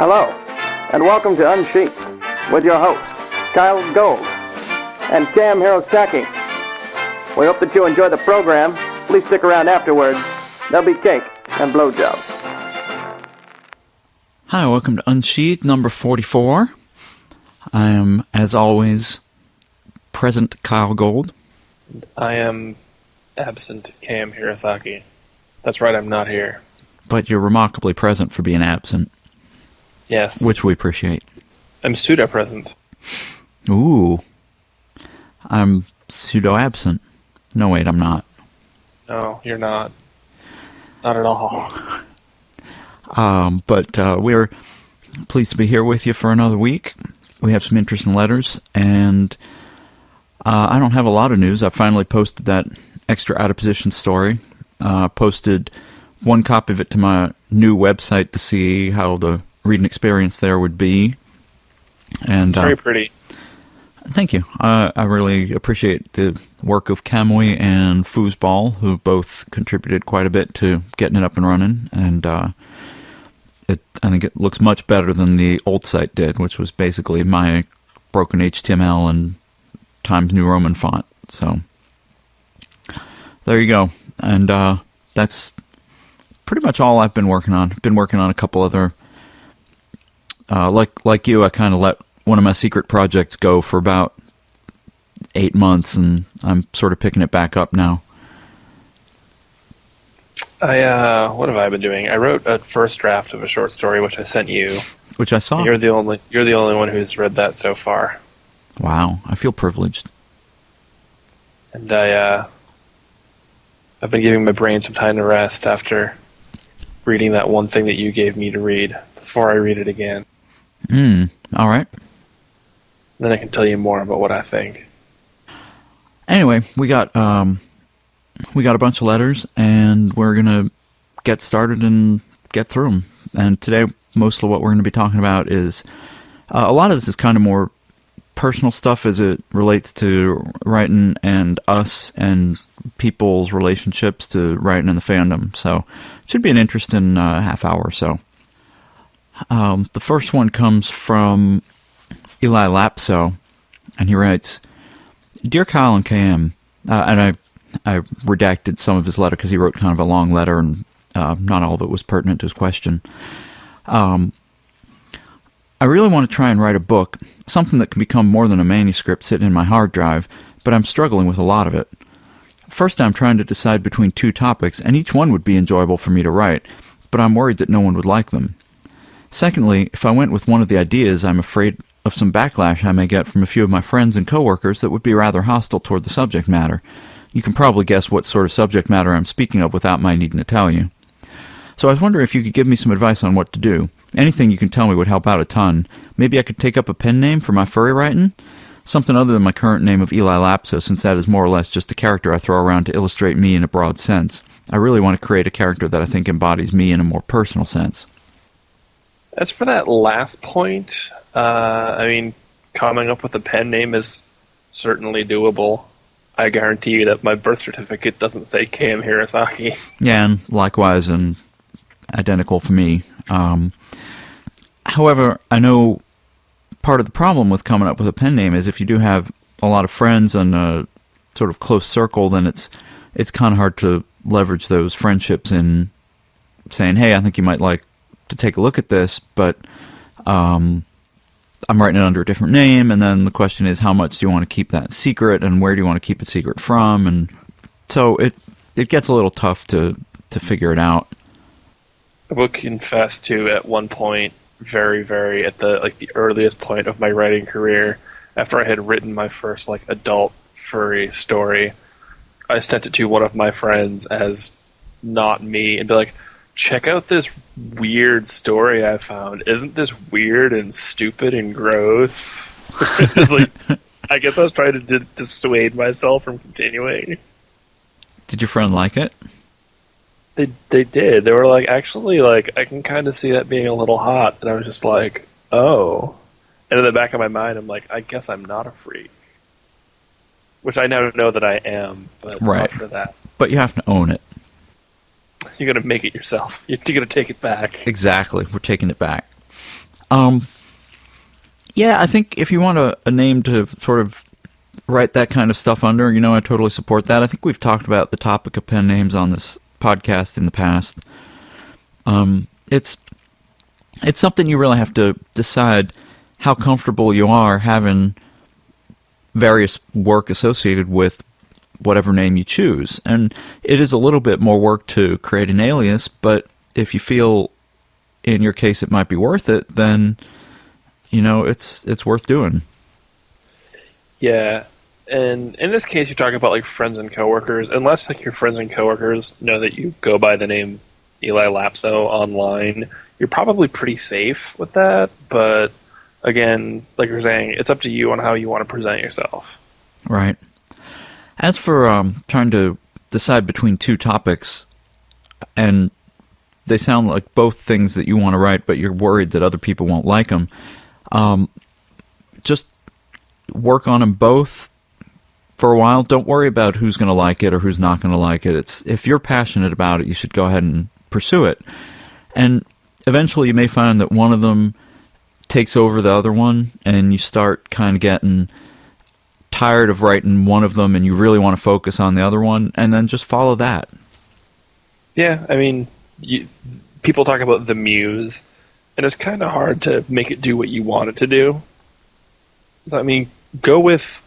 Hello, and welcome to Unsheathed with your hosts, Kyle Gold and Cam Hirosaki. We hope that you enjoy the program. Please stick around afterwards. There'll be cake and blowjobs. Hi, welcome to Unsheathed number 44. I am, as always, present Kyle Gold. I am absent Cam Hirosaki. That's right, I'm not here. But you're remarkably present for being absent. Yes. Which we appreciate. I'm pseudo-present. Ooh. I'm pseudo-absent. No, wait, I'm not. No, you're not. Not at all. But we're pleased to be here with you for another week. We have some interesting letters, and I don't have a lot of news. I finally posted that extra out-of-position story. Posted one copy of it to my new website to see how the reading experience there would be. And it's very pretty. Thank you. I really appreciate the work of Kamui and Foosball, who both contributed quite a bit to getting it up and running. And I think it looks much better than the old site did, which was basically my broken HTML and Times New Roman font. So there you go. And that's pretty much all I've been working on. Been working on a couple other... Like you, I kind of let one of my secret projects go for about 8 months, and I'm sort of picking it back up now. What have I been doing? I wrote a first draft of a short story, which I sent you. Which I saw. You're the only one who's read that so far. Wow, I feel privileged. And I've been giving my brain some time to rest after reading that one thing that you gave me to read before I read it again. All right. Then I can tell you more about what I think. Anyway, we got a bunch of letters, and we're gonna get started and get through them. And today, most of what we're going to be talking about is a lot of this is kind of more personal stuff as it relates to writing and us and people's relationships to writing in the fandom. So it should be an interesting half hour or so. The first one comes from Eli Lapso, and he writes, "Dear Kyle and KM," and I redacted some of his letter because he wrote kind of a long letter, and not all of it was pertinent to his question. "I really want to try and write a book, something that can become more than a manuscript sitting in my hard drive, but I'm struggling with a lot of it. First, I'm trying to decide between two topics, and each one would be enjoyable for me to write, but I'm worried that no one would like them. Secondly, if I went with one of the ideas, I'm afraid of some backlash I may get from a few of my friends and coworkers that would be rather hostile toward the subject matter. You can probably guess what sort of subject matter I'm speaking of without my needing to tell you. So I was wondering if you could give me some advice on what to do. Anything you can tell me would help out a ton. Maybe I could take up a pen name for my furry writing? Something other than my current name of Eli Lapso, since that is more or less just a character I throw around to illustrate me in a broad sense. I really want to create a character that I think embodies me in a more personal sense." As for that last point, coming up with a pen name is certainly doable. I guarantee you that my birth certificate doesn't say Cam Hirosaki. Yeah, and likewise, and identical for me. However, I know part of the problem with coming up with a pen name is if you do have a lot of friends and a sort of close circle, then it's kind of hard to leverage those friendships in saying, "Hey, I think you might like to take a look at this, but I'm writing it under a different name," and then the question is, how much do you want to keep that secret, and where do you want to keep it secret from? And so it gets a little tough to figure it out. I will confess to, at one point, very, very at the earliest point of my writing career, after I had written my first adult furry story, I sent it to one of my friends as not me and be like, "Check out this weird story I found. Isn't this weird and stupid and gross?" It's I guess I was trying to dissuade myself from continuing. Did your friend like it? They did. They were actually, I can kind of see that being a little hot. And I was just like, oh. And in the back of my mind, I'm like, I guess I'm not a freak. Which I now know that I am, but right. Not for that. But you have to own it. You're going to make it yourself. You're going to take it back. Exactly. We're taking it back. Yeah, I think if you want a name to sort of write that kind of stuff under, I totally support that. I think we've talked about the topic of pen names on this podcast in the past. It's something you really have to decide how comfortable you are having various work associated with whatever name you choose. And it is a little bit more work to create an alias, but if you feel in your case it might be worth it, then it's worth doing. Yeah. And in this case, you're talking about like friends and coworkers. Unless like your friends and coworkers know that you go by the name Eli Lapso online, you're probably pretty safe with that. But again, like you're saying, it's up to you on how you want to present yourself. Right. As for trying to decide between two topics, and they sound like both things that you want to write, but you're worried that other people won't like them, just work on them both for a while. Don't worry about who's going to like it or who's not going to like it. If you're passionate about it, you should go ahead and pursue it. And eventually you may find that one of them takes over the other one, and you start kind of getting tired of writing one of them and you really want to focus on the other one, and then just follow that. Yeah, I mean, people talk about the muse, and it's kind of hard to make it do what you want it to do. So, I mean, go with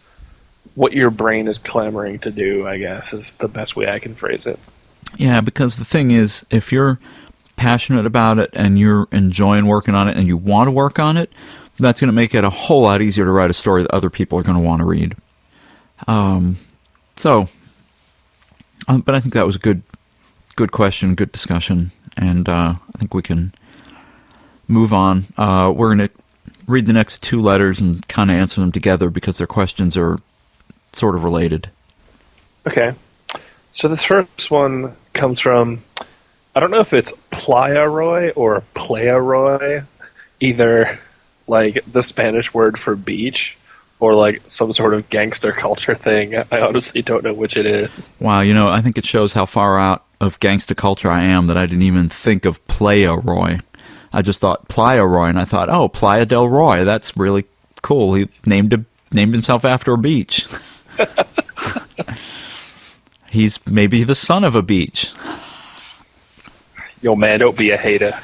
what your brain is clamoring to do, I guess, is the best way I can phrase it. Yeah, because the thing is, if you're passionate about it and you're enjoying working on it and you want to work on it, that's going to make it a whole lot easier to write a story that other people are going to want to read. But I think that was a good question, good discussion, and I think we can move on. We're going to read the next two letters and kind of answer them together because their questions are sort of related. Okay. So this first one comes from, I don't know if it's Playa-Roy or Playa-Roy, either like the Spanish word for beach or like some sort of gangster culture thing. I honestly don't know which it is. Wow, I think it shows how far out of gangster culture I am that I didn't even think of Playa-Roy. I just thought Playa-Roy, and I thought, oh, Playa del Roy, that's really cool. He named himself after a beach. He's maybe the son of a beach. Yo, man, don't be a hater.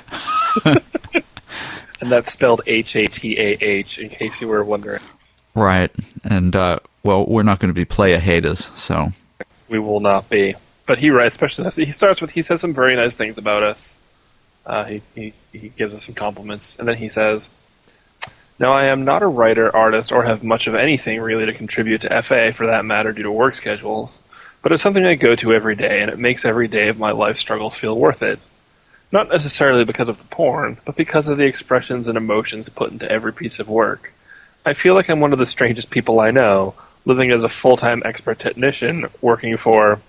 And that's spelled H-A-T-A-H, in case you were wondering. Right. And, well, we're not going to be playa-haters, so. We will not be. But he writes, especially, he starts with, he says some very nice things about us. He gives us some compliments. And then he says, now, I am not a writer, artist, or have much of anything really to contribute to FA, for that matter, due to work schedules. But it's something I go to every day, and it makes every day of my life struggles feel worth it. Not necessarily because of the porn, but because of the expressions and emotions put into every piece of work. I feel like I'm one of the strangest people I know, living as a full-time expert technician, working for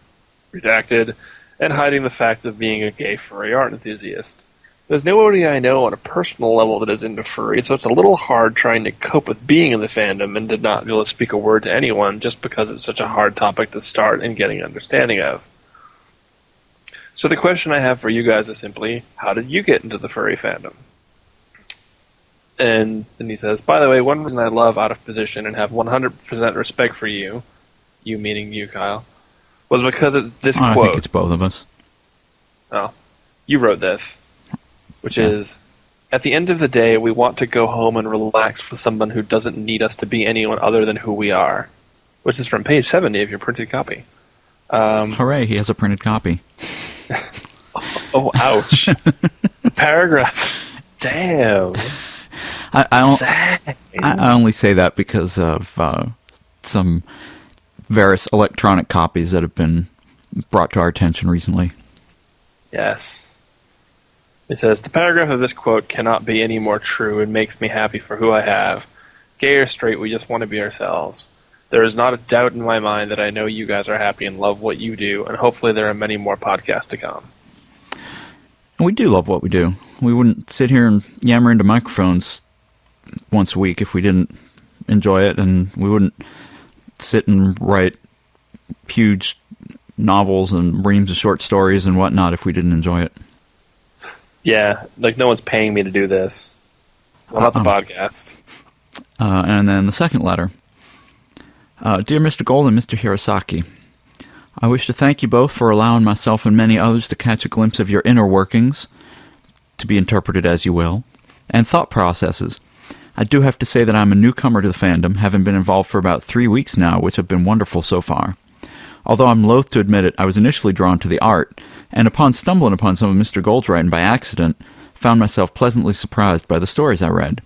Redacted, and hiding the fact of being a gay furry art enthusiast. There's nobody I know on a personal level that is into furry, so it's a little hard trying to cope with being in the fandom and to not be able to speak a word to anyone just because it's such a hard topic to start and getting understanding of. So the question I have for you guys is simply, how did you get into the furry fandom? And then he says, by the way, one reason I love Out of Position and have 100% respect for you meaning you, Kyle, was because of this quote. I think it's both of us. Oh, you wrote this, which is, at the end of the day, we want to go home and relax with someone who doesn't need us to be anyone other than who we are, which is from page 70 of your printed copy. Hooray, he has a printed copy. Oh, ouch. Paragraph. Damn. I only say that because of some various electronic copies that have been brought to our attention recently. Yes. It says, the paragraph of this quote cannot be any more true and makes me happy for who I have. Gay or straight, we just want to be ourselves. There is not a doubt in my mind that I know you guys are happy and love what you do, and hopefully there are many more podcasts to come. And we do love what we do. We wouldn't sit here and yammer into microphones once a week if we didn't enjoy it, and we wouldn't sit and write huge novels and reams of short stories and whatnot if we didn't enjoy it. Yeah, like no one's paying me to do this. What about the podcast? And then the second letter. Dear Mr. Gold and Mr. Hirosaki, I wish to thank you both for allowing myself and many others to catch a glimpse of your inner workings, to be interpreted as you will, and thought processes. I do have to say that I'm a newcomer to the fandom, having been involved for about 3 weeks now, which have been wonderful so far. Although I'm loath to admit it, I was initially drawn to the art, and upon stumbling upon some of Mr. Gold's writing by accident, found myself pleasantly surprised by the stories I read.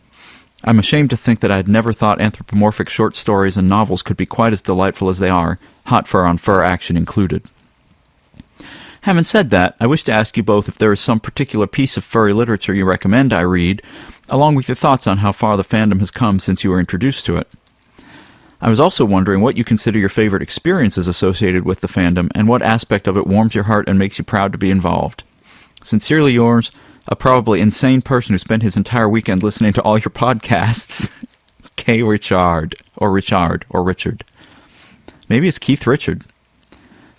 I'm ashamed to think that I had never thought anthropomorphic short stories and novels could be quite as delightful as they are, hot fur on fur action included. Having said that, I wish to ask you both if there is some particular piece of furry literature you recommend I read, along with your thoughts on how far the fandom has come since you were introduced to it. I was also wondering what you consider your favorite experiences associated with the fandom, and what aspect of it warms your heart and makes you proud to be involved. Sincerely yours, a probably insane person who spent his entire weekend listening to all your podcasts, K. Richard. Maybe it's Keith Richard.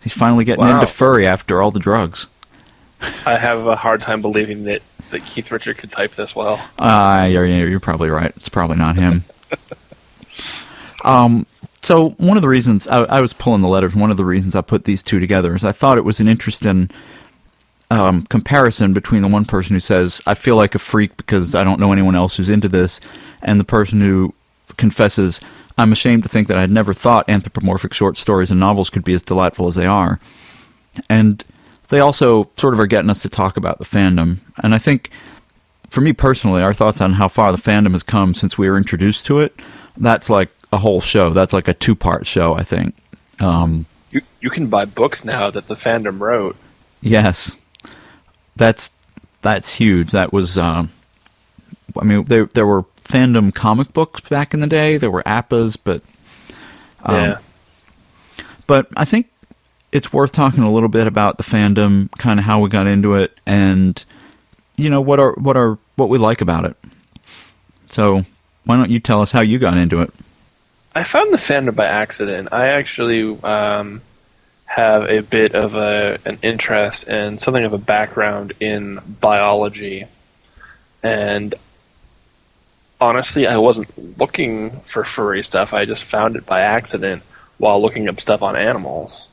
He's finally getting into furry after all the drugs. I have a hard time believing that Keith Richard could type this well. You're probably right. It's probably not him. So one of the reasons I was pulling the letters, one of the reasons I put these two together is I thought it was an interesting comparison between the one person who says, I feel like a freak because I don't know anyone else who's into this, and the person who confesses, I'm ashamed to think that I had never thought anthropomorphic short stories and novels could be as delightful as they are. And they also sort of are getting us to talk about the fandom. And I think, for me personally, our thoughts on how far the fandom has come since we were introduced to it, that's like a whole show. That's like a 2-part show, I think. You can buy books now that the fandom wrote. Yes. That's huge. That was, there were fandom comic books back in the day. There were APPAs, but yeah. But I think it's worth talking a little bit about the fandom, kind of how we got into it, and what we like about it. So why don't you tell us how you got into it? I found the fandom by accident. I actually have a bit of an interest and something of a background in biology, and honestly, I wasn't looking for furry stuff. I just found it by accident while looking up stuff on animals,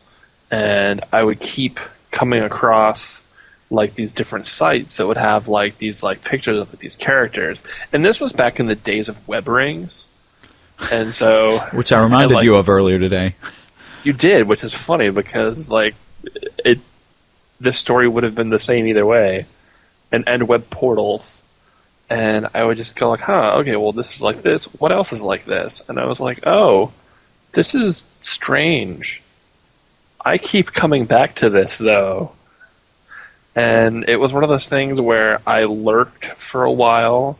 and I would keep coming across like these different sites that would have like these like pictures of these characters, and this was back in the days of web rings, and so which I reminded you of earlier today. You did, which is funny because like this story would have been the same either way, and web portals. And I would just go like, okay, well, this is like this. What else is like this? And I was like, oh, this is strange. I keep coming back to this, though. And it was one of those things where I lurked for a while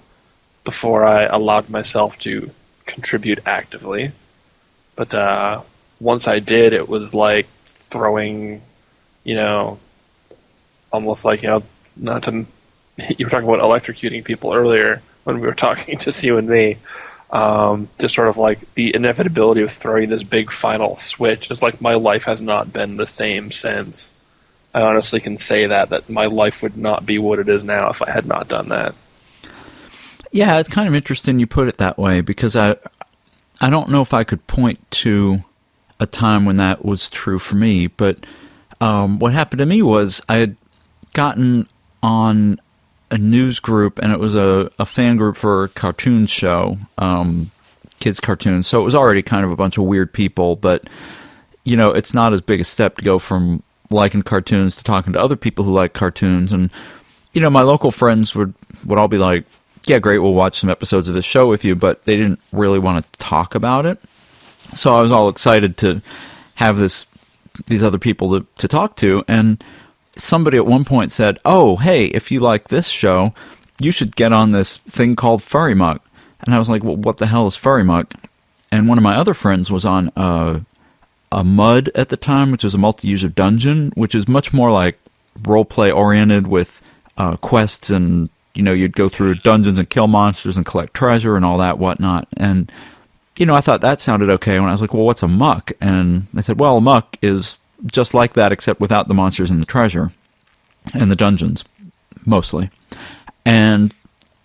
before I allowed myself to contribute actively. But once I did, it was like throwing, almost like, not to... You were talking about electrocuting people earlier when we were talking, just you and me. Just sort of like the inevitability of throwing this big final switch. It's like my life has not been the same since. I honestly can say that my life would not be what it is now if I had not done that. Yeah, it's kind of interesting you put it that way, because I don't know if I could point to a time when that was true for me, but what happened to me was I had gotten on a news group, and it was a fan group for a cartoon show, kids cartoons, so it was already kind of a bunch of weird people, but it's not as big a step to go from liking cartoons to talking to other people who like cartoons. And my local friends would all be like, yeah, great, we'll watch some episodes of this show with you, but they didn't really want to talk about it. So I was all excited to have these other people to talk to, and somebody at one point said, oh, hey, if you like this show, you should get on this thing called Furry Muck. And I was like, well, what the hell is Furry Muck? And one of my other friends was on a MUD at the time, which is a multi-user dungeon, which is much more like role-play oriented with quests, and you'd go through dungeons and kill monsters and collect treasure and all that whatnot. And I thought that sounded okay. When I was like, well, what's a muck? And they said, well, a muck is just like that, except without the monsters and the treasure and the dungeons, mostly. And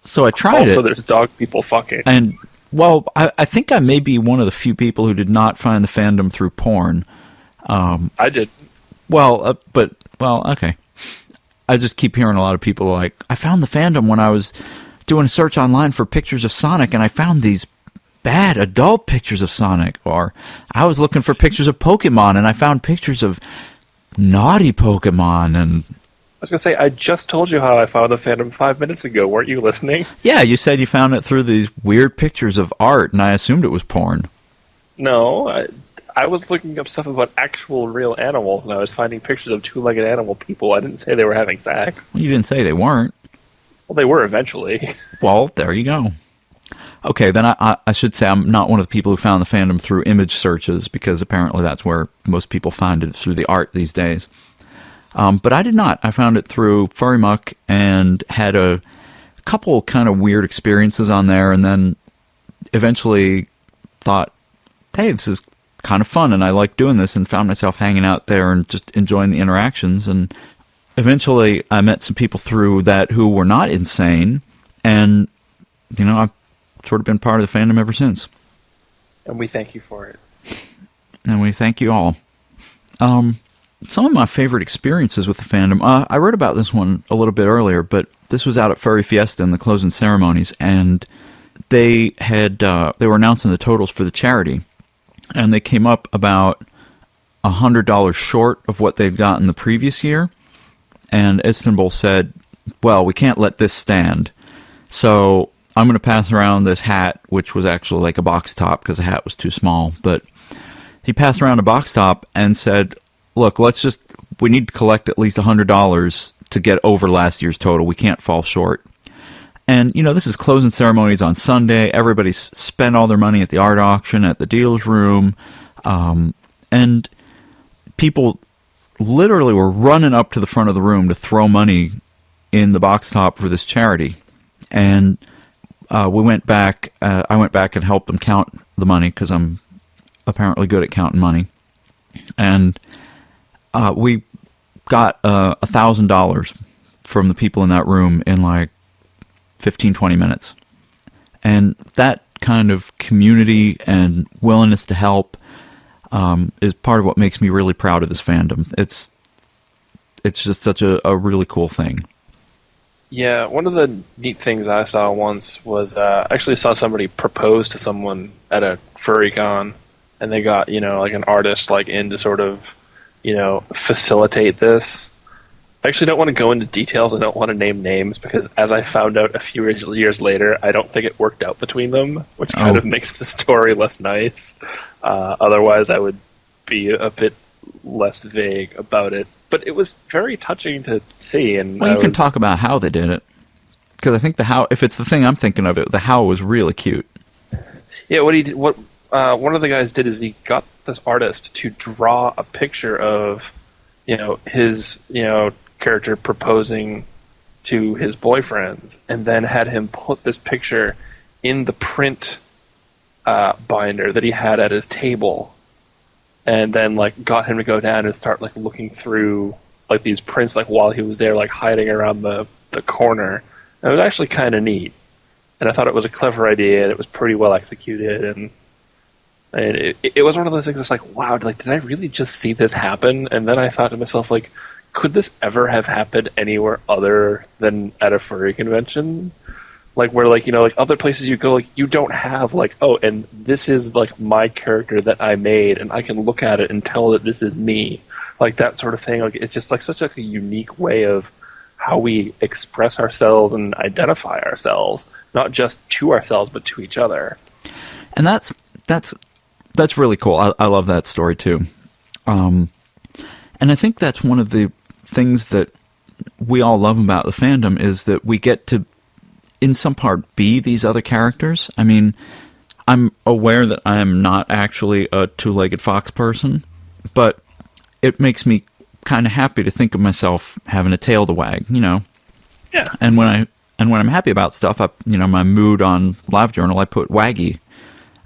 So I tried Also, it. there's dog people fucking. And, well, I think I may be one of the few people who did not find the fandom through porn. I did. Well, okay. I just keep hearing a lot of people like, I found the fandom when I was doing a search online for pictures of Sonic, and I found these bad adult pictures of Sonic. Or I was looking for pictures of Pokemon, and I found pictures of naughty Pokemon. And I was going to say, I just told you how I found the fandom 5 minutes ago. Weren't you listening? yeah, you said you found it through these weird pictures of art, and I assumed it was porn. No, I was looking up stuff about actual real animals, and I was finding pictures of two-legged animal people. I didn't say they were having sex. Well, you didn't say they weren't. Well, they were eventually. Well, there you go. Okay, then I should say I'm not one of the people who found the fandom through image searches, because apparently that's where most people find it, through the art these days. But I did not. I found it through Furry Muck and had a couple kind of weird experiences on there, and then eventually thought, hey, this is kind of fun, and I like doing this, and found myself hanging out there and just enjoying the interactions. And eventually I met some people through that who were not insane, and, you know, I've sort of been part of the fandom ever since. And we thank you for it. And we thank you all. Some of my favorite experiences with the fandom, I read about this one a little bit earlier, but this was out at Furry Fiesta in the closing ceremonies, and they were announcing the totals for the charity, and they came up about $100 short of what they'd gotten the previous year, and Istanbul said, well, we can't let this stand, so I'm going to pass around this hat, which was actually like a box top because the hat was too small, but he passed around a box top and said, look, we need to collect at least $100 to get over last year's total. We can't fall short. And, you know, this is closing ceremonies on Sunday. Everybody's spent all their money at the art auction, at the dealer's room. And people literally were running up to the front of the room to throw money in the box top for this charity. And I went back and helped them count the money, because I'm apparently good at counting money. And we got $1,000 from the people in that room in like 15-20 minutes. And that kind of community and willingness to help is part of what makes me really proud of this fandom. It's just such a really cool thing. Yeah, one of the neat things I saw once was I actually saw somebody propose to someone at a furry con, and they got, you know, like an artist like in to sort of, you know, facilitate this. I actually don't want to go into details. I don't want to name names, because as I found out a few years later, I don't think it worked out between them, which kind of makes the story less nice. Otherwise, I would be a bit less vague about it. But it was very touching to see. And well, you can talk about how they did it, because I think the how, if it's the thing I'm thinking of, the how was really cute. Yeah, what one of the guys did is he got this artist to draw a picture of, you know, his, you know, character proposing to his boyfriends, and then had him put this picture in the print binder that he had at his table, and then like got him to go down and start like looking through like these prints like while he was there, like hiding around the corner. And it was actually kind of neat, and I thought it was a clever idea, and it was pretty well executed, and it was one of those things that's like, wow, like, did I really just see this happen? And then I thought to myself, like, could this ever have happened anywhere other than at a furry convention? Like, where, like, you know, like, other places you go, like, you don't have, like, oh, and this is, like, my character that I made, and I can look at it and tell that this is me. Like, that sort of thing. Like, it's just, like, such a unique way of how we express ourselves and identify ourselves, not just to ourselves, but to each other. And that's really cool. I love that story too. And I think that's one of the things that we all love about the fandom, is that we get to, in some part, be these other characters. I mean, I'm aware that I am not actually a two-legged fox person, but it makes me kind of happy to think of myself having a tail to wag, you know. Yeah. And when I'm happy about stuff, my mood on LiveJournal, I put waggy,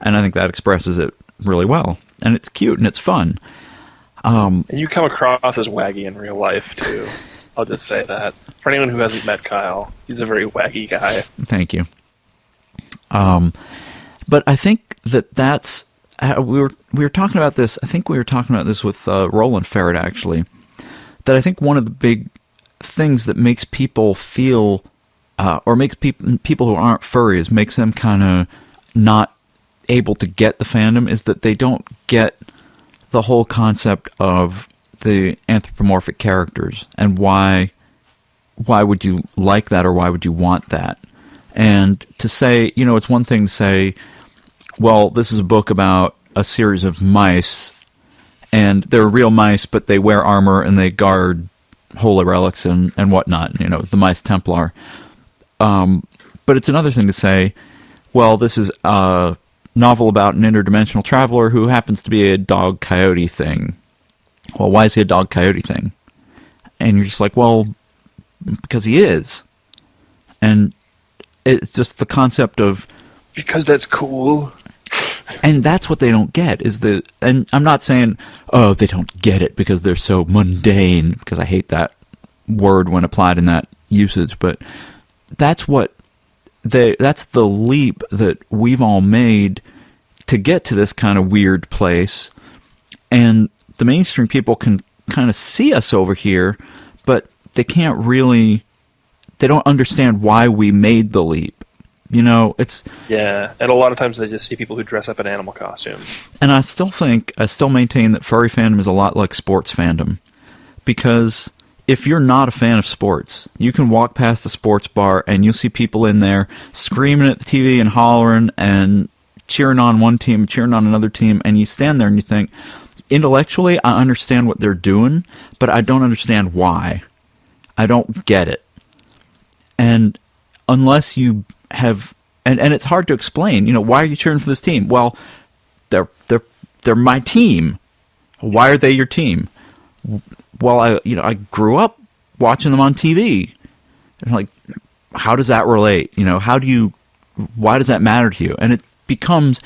and I think that expresses it really well, and it's cute and it's fun. And you come across as waggy in real life too. I'll just say that. For anyone who hasn't met Kyle, he's a very wacky guy. Thank you. But I think that's we were talking about this. I think we were talking about this with Roland Ferret, actually. That I think one of the big things that makes people feel, or makes people who aren't furries, makes them kind of not able to get the fandom, is that they don't get the whole concept of the anthropomorphic characters and why would you like that, or why would you want that? And to say, it's one thing to say, well, this is a book about a series of mice, and they're real mice, but they wear armor and they guard holy relics and whatnot, the Mice Templar. But it's another thing to say, well, this is a novel about an interdimensional traveler who happens to be a dog-coyote thing. Well, why is he a dog-coyote thing? And you're just like, well, because he is. And it's just the concept of... Because that's cool. And that's what they don't get, and I'm not saying, oh, they don't get it because they're so mundane, because I hate that word when applied in that usage, but that's that's the leap that we've all made to get to this kind of weird place, and the mainstream people can kind of see us over here, but they don't understand why we made the leap. It's... Yeah, and a lot of times they just see people who dress up in animal costumes. And I still maintain that furry fandom is a lot like sports fandom. Because if you're not a fan of sports, you can walk past a sports bar and you'll see people in there screaming at the TV and hollering and cheering on one team, cheering on another team, and you stand there and you think, intellectually, I understand what they're doing, but I don't understand why. I don't get it. And unless you have, and it's hard to explain, why are you cheering for this team? Well, they're my team. Why are they your team? Well, I grew up watching them on TV. And like, how does that relate? Why does that matter to you? And it becomes,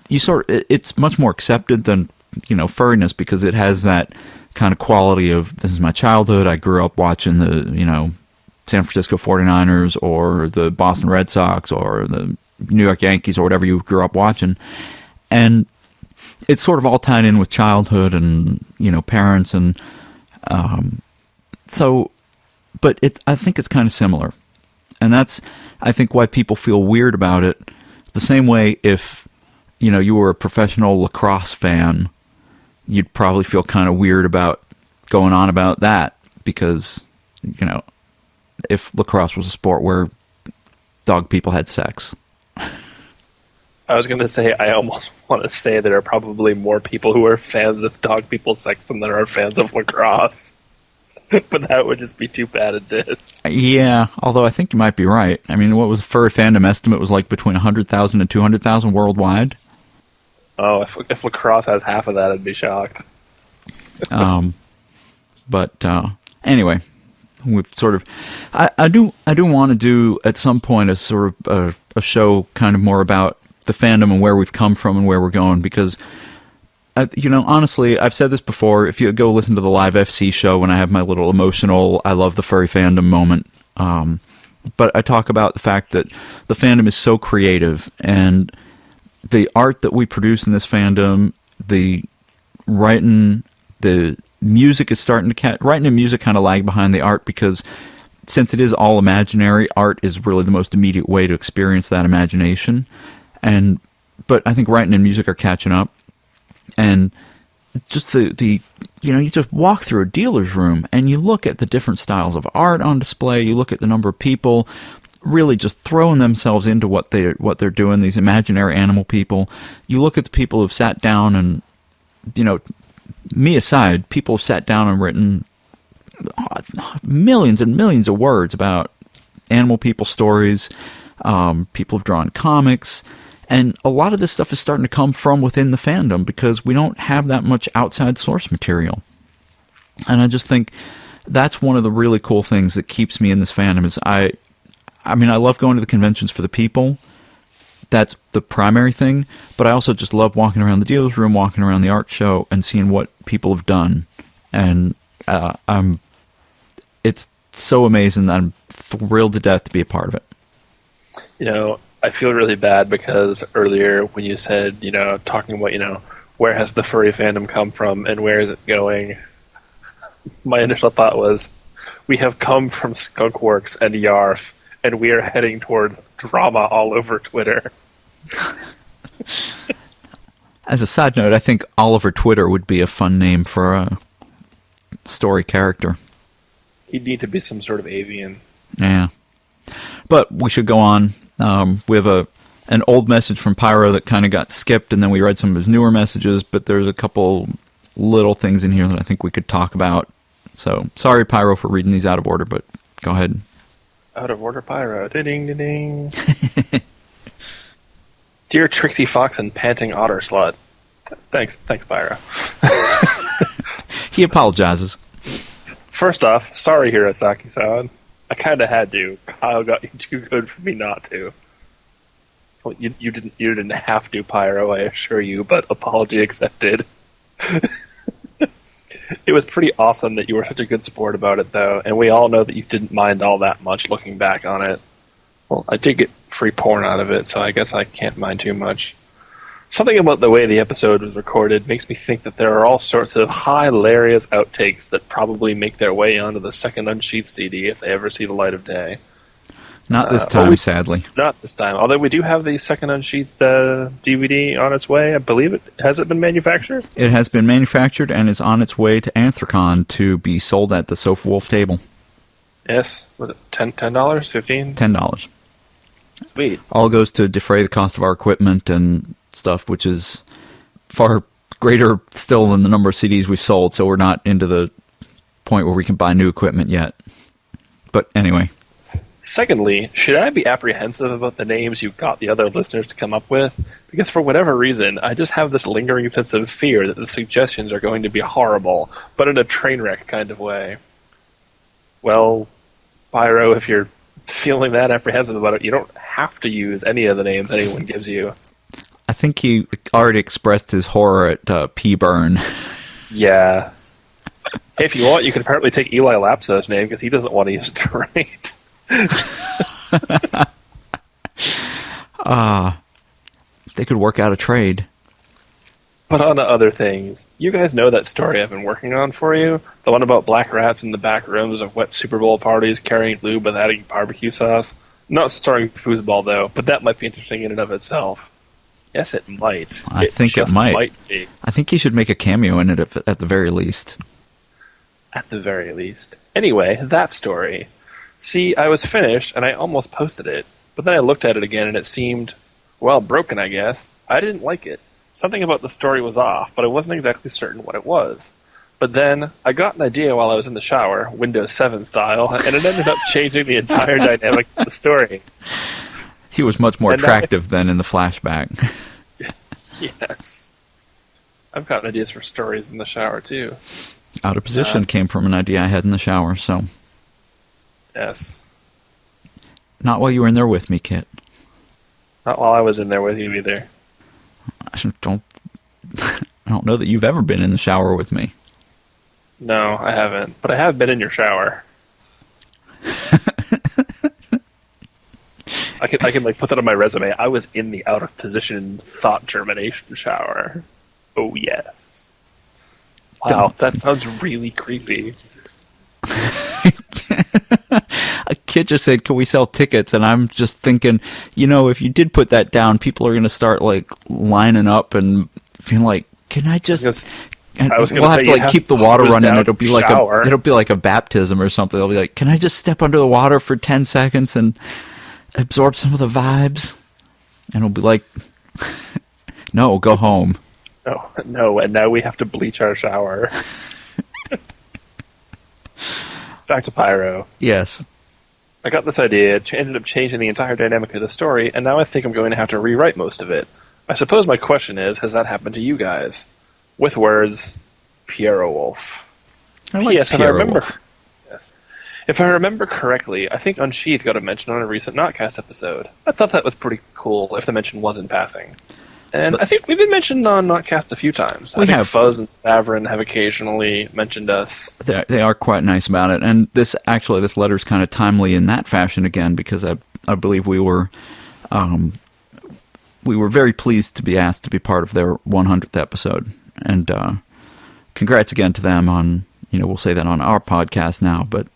it's much more accepted than, furriness, because it has that kind of quality of, this is my childhood. I grew up watching the, San Francisco 49ers or the Boston Red Sox or the New York Yankees or whatever you grew up watching. And it's sort of all tied in with childhood and, parents. And but I think it's kind of similar. And that's, I think, why people feel weird about it. The same way if, you were a professional lacrosse fan, you'd probably feel kind of weird about going on about that because, if lacrosse was a sport where dog people had sex. I was going to say, I almost want to say there are probably more people who are fans of dog people sex than there are fans of lacrosse. But that would just be too bad it did. Yeah, although I think you might be right. I mean, what was the furry fandom estimate was like between 100,000 and 200,000 worldwide? Oh, if lacrosse has half of that, I'd be shocked. But anyway... We've sort of, I do want to do at some point a sort of a show kind of more about the fandom and where we've come from and where we're going, because, honestly, I've said this before. If you go listen to the Live FC show when I have my little emotional, I love the furry fandom moment, but I talk about the fact that the fandom is so creative, and the art that we produce in this fandom, the writing, the music is starting to catch. Writing and music kind of lag behind the art because since it is all imaginary, art is really the most immediate way to experience that imagination. But I think writing and music are catching up. And just the you just walk through a dealer's room and you look at the different styles of art on display. You look at the number of people really just throwing themselves into what they're doing. These imaginary animal people. You look at the people who've sat down and me aside, people have sat down and written millions and millions of words about animal people stories. People have drawn comics. And a lot of this stuff is starting to come from within the fandom because we don't have that much outside source material. And I just think that's one of the really cool things that keeps me in this fandom is I love going to the conventions for the people. That's the primary thing, but I also just love walking around the dealer's room, walking around the art show, and seeing what people have done. And it's so amazing that I'm thrilled to death to be a part of it. You know, I feel really bad because earlier when you said, talking about, where has the furry fandom come from and where is it going, my initial thought was, we have come from Skunkworks and Yarf, and we are heading towards drama all over Twitter. As a side note, I think Oliver Twitter would be a fun name for a story character. He'd need to be some sort of avian. Yeah. But we should go on. We have an old message from Pyro that kind of got skipped, and then we read some of his newer messages, but there's a couple little things in here that I think we could talk about. So, sorry, Pyro, for reading these out of order, but go ahead. Out of order, Pyro. Ding-ding-ding. Dear Trixie Fox and Panting Otter Slut. Thanks, Pyro. He apologizes. First off, sorry, Hirosaki-san. I kind of had to. Kyle got you too good for me not to. Well, you didn't have to, Pyro, I assure you, but apology accepted. It was pretty awesome that you were such a good sport about it, though, and we all know that you didn't mind all that much looking back on it. Well, I did get free porn out of it, so I guess I can't mind too much. Something about the way the episode was recorded makes me think that there are all sorts of hilarious outtakes that probably make their way onto the second Unsheathed CD if they ever see the light of day. Not this time, sadly. Not this time. Although we do have the second Unsheathed DVD on its way. I believe it. Has it been manufactured? It has been manufactured and is on its way to Anthrocon to be sold at the Sofa Wolf table. Yes. Was it $10? $15? $10. Sweet. All goes to defray the cost of our equipment and stuff, which is far greater still than the number of CDs we've sold, so we're not into the point where we can buy new equipment yet. But anyway. Secondly, should I be apprehensive about the names you got the other listeners to come up with? Because for whatever reason, I just have this lingering sense of fear that the suggestions are going to be horrible, but in a train wreck kind of way. Well, Pyro, if you're feeling that apprehensive about it, you don't have to use any of the names anyone gives you. I think he already expressed his horror at P-Burn. Yeah. Hey, if you want, you can apparently take Eli Lapso's name, because he doesn't want to use it right. They could work out a trade. But on to other things. You guys know that story I've been working on for you? The one about black rats in the back rooms of wet Super Bowl parties carrying lube without adding barbecue sauce? Not starring foosball, though, but that might be interesting in and of itself. Yes, it might. I think it might. Be. I think he should make a cameo in it at the very least. At the very least. Anyway, that story. See, I was finished, and I almost posted it, but then I looked at it again, and it seemed, well, broken, I guess. I didn't like it. Something about the story was off, but I wasn't exactly certain what it was. But then, I got an idea while I was in the shower, Windows 7 style, and it ended up changing the entire dynamic of the story. He was much more attractive than in the flashback. Yes. I've got ideas for stories in the shower, too. Out of Position came from an idea I had in the shower, so... Yes. Not while you were in there with me, Kit. Not while I was in there with you, either. I don't know that you've ever been in the shower with me. No, I haven't. But I have been in your shower. I can put that on my resume. I was in the out of position thought germination shower. Oh yes. Wow, that sounds really creepy. A kid just said, "Can we sell tickets?" And I'm just thinking, if you did put that down, people are going to start lining up and being like, "Can I just?" And we'll have to keep the water running. It'll be like a baptism or something. They'll be like, "Can I just step under the water for 10 seconds and absorb some of the vibes?" And it'll be like, "No, go home." No, and now we have to bleach our shower. Back to Pyro. Yes. I got this idea. It ended up changing the entire dynamic of the story, and now I think I'm going to have to rewrite most of it. I suppose my question is, has that happened to you guys? With words, Pyro Wolf. I like P.S. Pyro Wolf. If I remember correctly, I think Unsheathed got a mention on a recent Notcast episode. I thought that was pretty cool if the mention was in passing. And I think we've been mentioned on Notcast a few times. I think Fuzz and Savrin have occasionally mentioned us. They are quite nice about it. And this letter's kind of timely in that fashion again, because I believe we were very pleased to be asked to be part of their 100th episode. And congrats again to them on, we'll say that on our podcast now, but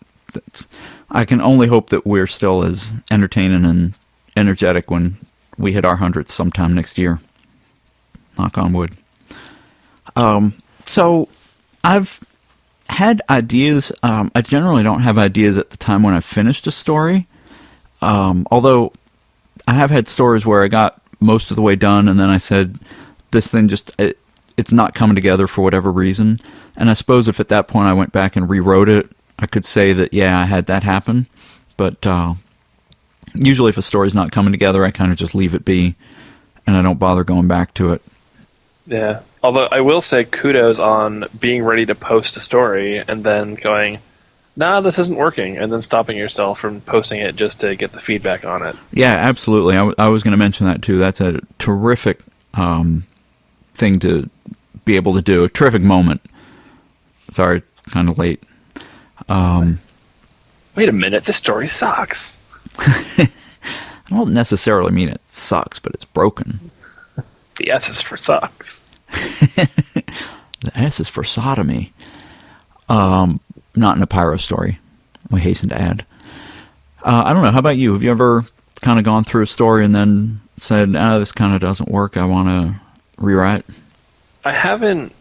I can only hope that we're still as entertaining and energetic when we hit our 100th sometime next year. Knock on wood. So I've had ideas. I generally don't have ideas at the time when I've finished a story. Although I have had stories where I got most of the way done and then I said, this thing it's not coming together for whatever reason. And I suppose if at that point I went back and rewrote it, I could say that, yeah, I had that happen. But usually if a story's not coming together, I kind of just leave it be and I don't bother going back to it. Yeah. Although I will say kudos on being ready to post a story and then going, nah, this isn't working, and then stopping yourself from posting it just to get the feedback on it. Yeah, absolutely. I was going to mention that too. That's a terrific thing to be able to do. A terrific moment. Sorry, it's kind of late. Wait a minute, this story sucks. I don't necessarily mean it sucks, but it's broken. The S is for sucks. The S is for sodomy. Not in a Pyro story, we hasten to add. I don't know, how about you? Have you ever kind of gone through a story and then said, this kind of doesn't work, I want to rewrite? I haven't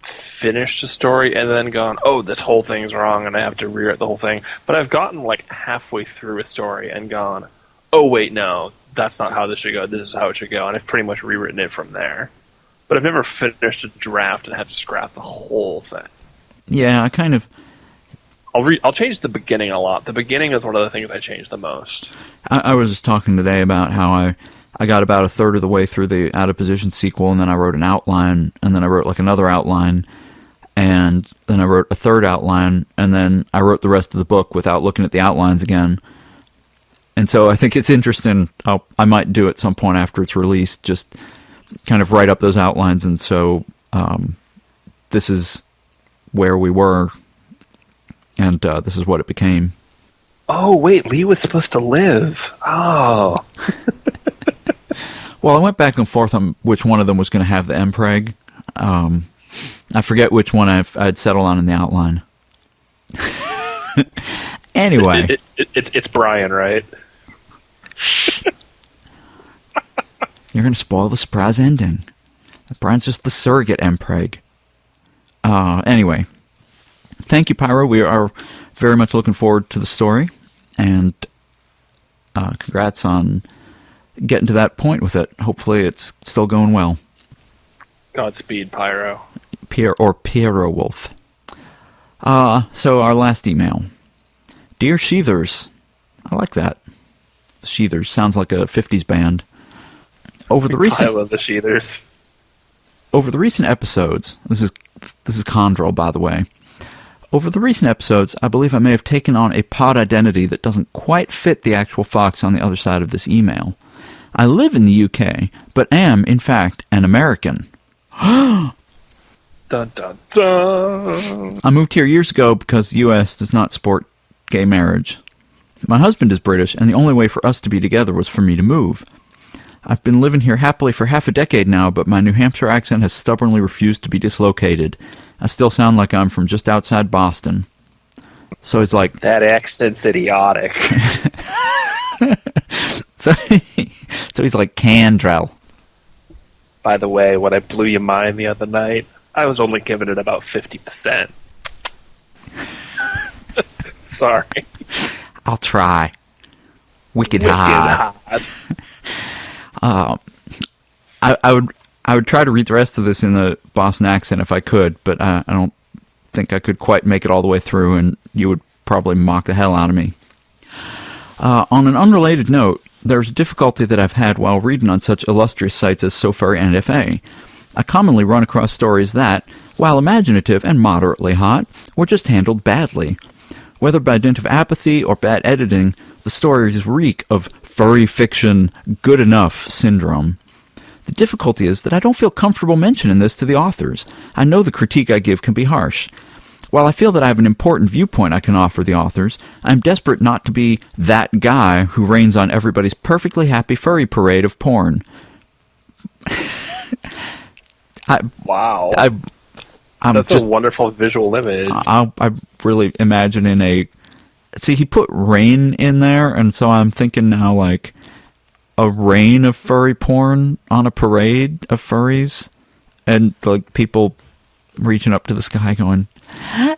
finished a story and then gone, oh, this whole thing's wrong and I have to rewrite the whole thing. But I've gotten like halfway through a story and gone, oh, wait, no, that's not how this should go. This is how it should go. And I've pretty much rewritten it from there. But I've never finished a draft and had to scrap the whole thing. Yeah, I kind of... I'll change the beginning a lot. The beginning is one of the things I change the most. I was just talking today about how I got about a third of the way through the Out of Position sequel, and then I wrote an outline, and then I wrote like another outline, and then I wrote a third outline, and then I wrote the rest of the book without looking at the outlines again. And so I think it's interesting. I might do at some point after it's released, just kind of write up those outlines, and so this is where we were, and this is what it became. Oh, wait, Lee was supposed to live. Oh. Well, I went back and forth on which one of them was going to have the MPreg. I forget which one I'd settled on in the outline. Anyway. It's Brian, right? Shh. You're going to spoil the surprise ending. Brian's just the surrogate MPreg. Anyway. Thank you, Pyro. We are very much looking forward to the story. And congrats on getting to that point with it. Hopefully it's still going well. Godspeed, Pyro. Pyro Wolf. So our last email. Dear Sheathers. I like that. Sheathers. Sounds like a 50s band. I love the Sheathers. Over the recent episodes, this is Kandrel, by the way. Over the recent episodes, I believe I may have taken on a pod identity that doesn't quite fit the actual Fox on the other side of this email. I live in the UK, but am, in fact, an American. Dun, dun, dun. I moved here years ago because the US does not support gay marriage. My husband is British, and the only way for us to be together was for me to move. I've been living here happily for half a decade now, but my New Hampshire accent has stubbornly refused to be dislocated. I still sound like I'm from just outside Boston. So he's like... That accent's idiotic. so he's like, Kandrel. By the way, when I blew your mind the other night, I was only giving it about 50%. Sorry. I'll try. Wicked hard. I would try to read the rest of this in the Boston accent if I could, but I don't think I could quite make it all the way through, and you would probably mock the hell out of me. On an unrelated note, there's a difficulty that I've had while reading on such illustrious sites as SoFurry and FA. I commonly run across stories that, while imaginative and moderately hot, were just handled badly. Whether by dint of apathy or bad editing, the stories reek of furry fiction good enough syndrome. The difficulty is that I don't feel comfortable mentioning this to the authors. I know the critique I give can be harsh. While I feel that I have an important viewpoint I can offer the authors, I am desperate not to be that guy who rains on everybody's perfectly happy furry parade of porn. Wow. I'm That's just a wonderful visual image. I really imagine in a... See, he put rain in there, and so I'm thinking now, like, a rain of furry porn on a parade of furries, and, like, people reaching up to the sky going,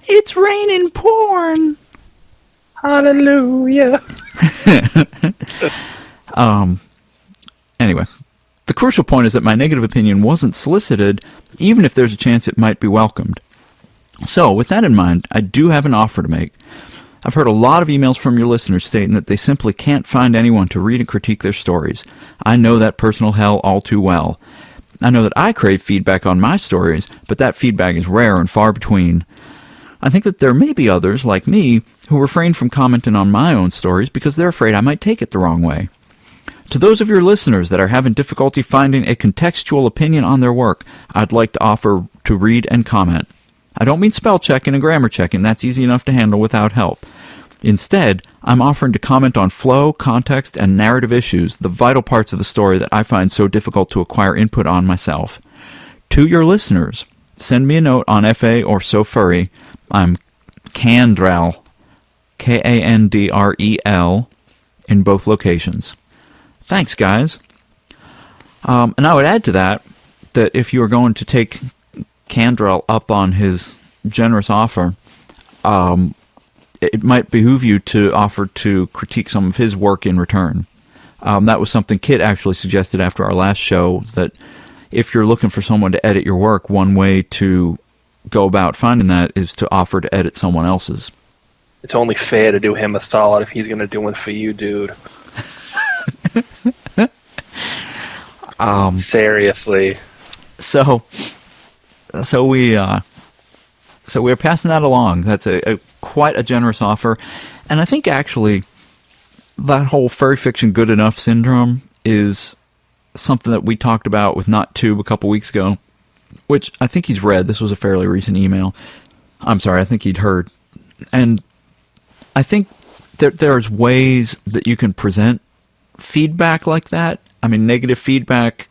"It's raining porn!" Hallelujah. Anyway, the crucial point is that my negative opinion wasn't solicited, even if there's a chance it might be welcomed. So, with that in mind, I do have an offer to make. I've heard a lot of emails from your listeners stating that they simply can't find anyone to read and critique their stories. I know that personal hell all too well. I know that I crave feedback on my stories, but that feedback is rare and far between. I think that there may be others, like me, who refrain from commenting on my own stories because they're afraid I might take it the wrong way. To those of your listeners that are having difficulty finding a contextual opinion on their work, I'd like to offer to read and comment. I don't mean spell checking and grammar checking, that's easy enough to handle without help. Instead, I'm offering to comment on flow, context, and narrative issues, the vital parts of the story that I find so difficult to acquire input on myself. To your listeners, send me a note on FA or So Furry. I'm Kandrel, Kandrel, in both locations. Thanks, guys. And I would add to that if you are going to take Kandrel up on his generous offer, it might behoove you to offer to critique some of his work in return. That was something Kit actually suggested after our last show, that if you're looking for someone to edit your work, one way to go about finding that is to offer to edit someone else's. It's only fair to do him a solid if he's going to do one for you, dude. Seriously. So we're passing that along. That's quite a generous offer, and I think actually that whole furry fiction good enough syndrome is something that we talked about with NotTube a couple weeks ago, which I think he's read. This was a fairly recent email. I'm sorry, I think he'd heard, and I think there's ways that you can present feedback like that. I mean, negative feedback.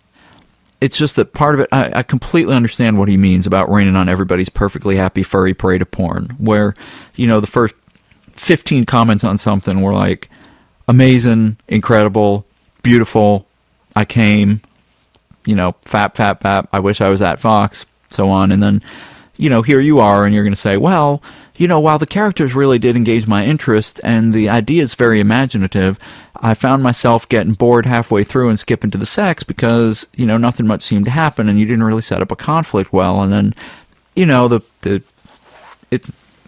It's just that part of it, I completely understand what he means about raining on everybody's perfectly happy furry parade of porn, where, the first 15 comments on something were like, amazing, incredible, beautiful, I came, fap, fap, fap, I wish I was at Fox, so on, and then, here you are, and you're going to say, well, while the characters really did engage my interest, and the idea is very imaginative, I found myself getting bored halfway through and skipping to the sex because, nothing much seemed to happen, and you didn't really set up a conflict well, and then,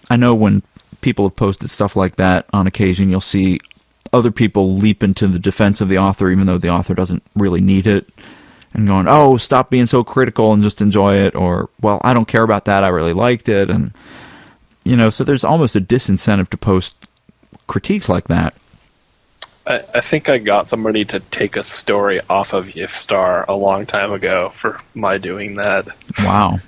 I know when people have posted stuff like that on occasion, you'll see other people leap into the defense of the author, even though the author doesn't really need it, and going, oh, stop being so critical and just enjoy it, or, well, I don't care about that, I really liked it, and, so there's almost a disincentive to post critiques like that. I think I got somebody to take a story off of Yifstar a long time ago for my doing that. Wow.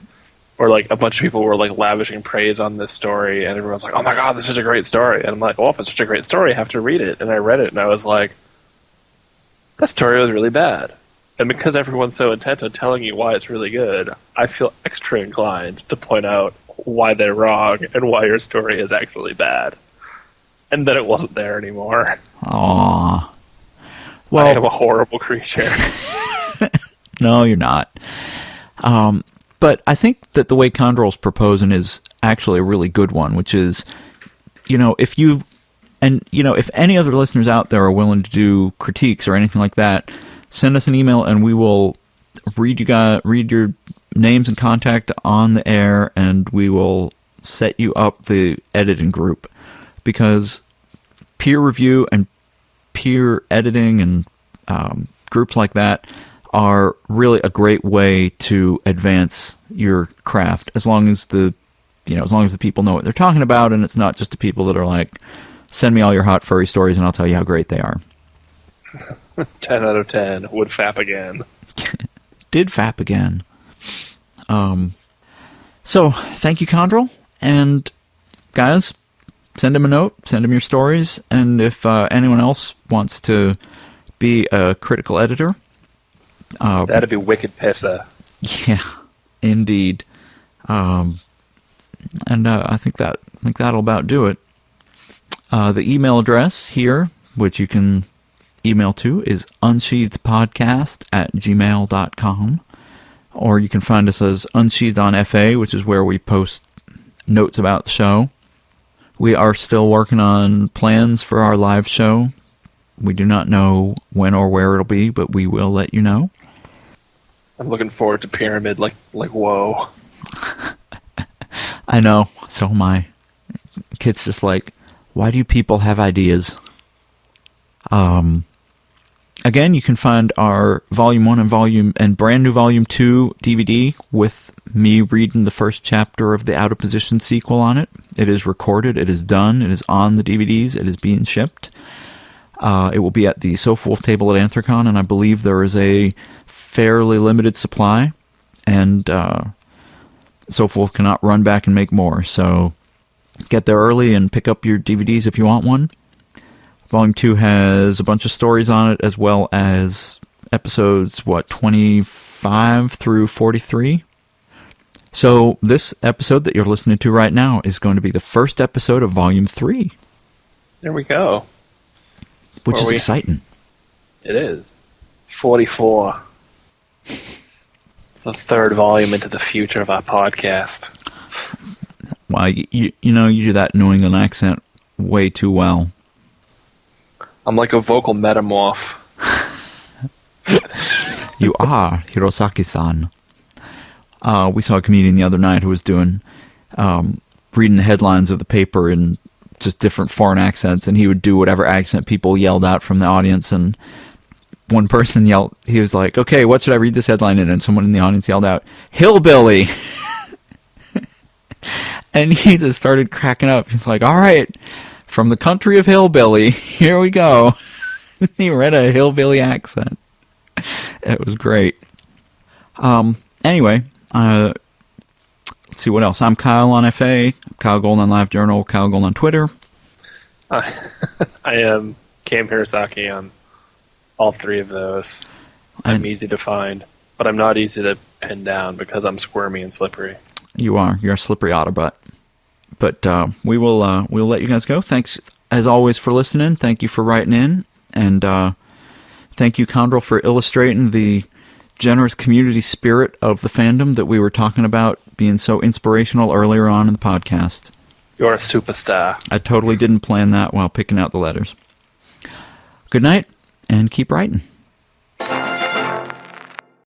Or like a bunch of people were like lavishing praise on this story, and everyone's like, oh my god, this is a great story. And I'm like, well, if it's such a great story, I have to read it. And I read it, and I was like, that story was really bad. And because everyone's so intent on telling you why it's really good, I feel extra inclined to point out why they're wrong and why your story is actually bad. And then it wasn't there anymore. Aww. Well, I am a horrible creature. No, you're not. But I think that the way Kandrel's proposing is actually a really good one, which is, if any other listeners out there are willing to do critiques or anything like that, send us an email and we will read your names and contact on the air, and we will set you up the editing group. Because peer review and peer editing and groups like that are really a great way to advance your craft, as long as the people know what they're talking about, and it's not just the people that are like, send me all your hot furry stories and I'll tell you how great they are. 10 out of 10 would fap again. did fap again. So, thank you, Kandrel. And, guys, send him a note, send him your stories, and if anyone else wants to be a critical editor... that'd be wicked pisser. Yeah, indeed. And I think that'll about do it. The email address here, which you can email to, is unsheathedpodcast@gmail.com. Or you can find us as Unsheathed on FA, which is where we post notes about the show. We are still working on plans for our live show. We do not know when or where it'll be, but we will let you know. I'm looking forward to Pyramid, like whoa. I know, so am I. Kit's just like, why do you people have ideas? Again, you can find our Volume 1 and brand new Volume 2 DVD with me reading the first chapter of the Out of Position sequel on it. It is recorded, it is done, it is on the DVDs, it is being shipped. It will be at the Sofa Wolf table at Anthrocon, and I believe there is a fairly limited supply, and Sofa Wolf cannot run back and make more, so get there early and pick up your DVDs if you want one. Volume 2 has a bunch of stories on it, as well as episodes, 25 through 43? So this episode that you're listening to right now is going to be the first episode of Volume 3. There we go. Which is exciting. It is. 44. The third volume into the future of our podcast. Well, you do that New England accent way too well. I'm like a vocal metamorph. You are Hirosaki-san. We saw a comedian the other night who was doing reading the headlines of the paper in just different foreign accents, and he would do whatever accent people yelled out from the audience, and one person yelled, he was like, okay, what should I read this headline in? And someone in the audience yelled out, hillbilly! And he just started cracking up. He's like, all right, from the country of hillbilly, here we go. He read a hillbilly accent. It was great. Anyway, let's see what else. I'm Kyle on FA, Kyle Gold on LiveJournal, Kyle Gold on Twitter. I am Cam Hirosaki on all three of those. I'm easy to find, but I'm not easy to pin down because I'm squirmy and slippery. You are. You're a slippery otterbutt. But we'll let you guys go. Thanks, as always, for listening. Thank you for writing in. And thank you, Kandrel, for illustrating the generous community spirit of the fandom that we were talking about being so inspirational earlier on in the podcast. You're a superstar. I totally didn't plan that while picking out the letters. Good night, and keep writing.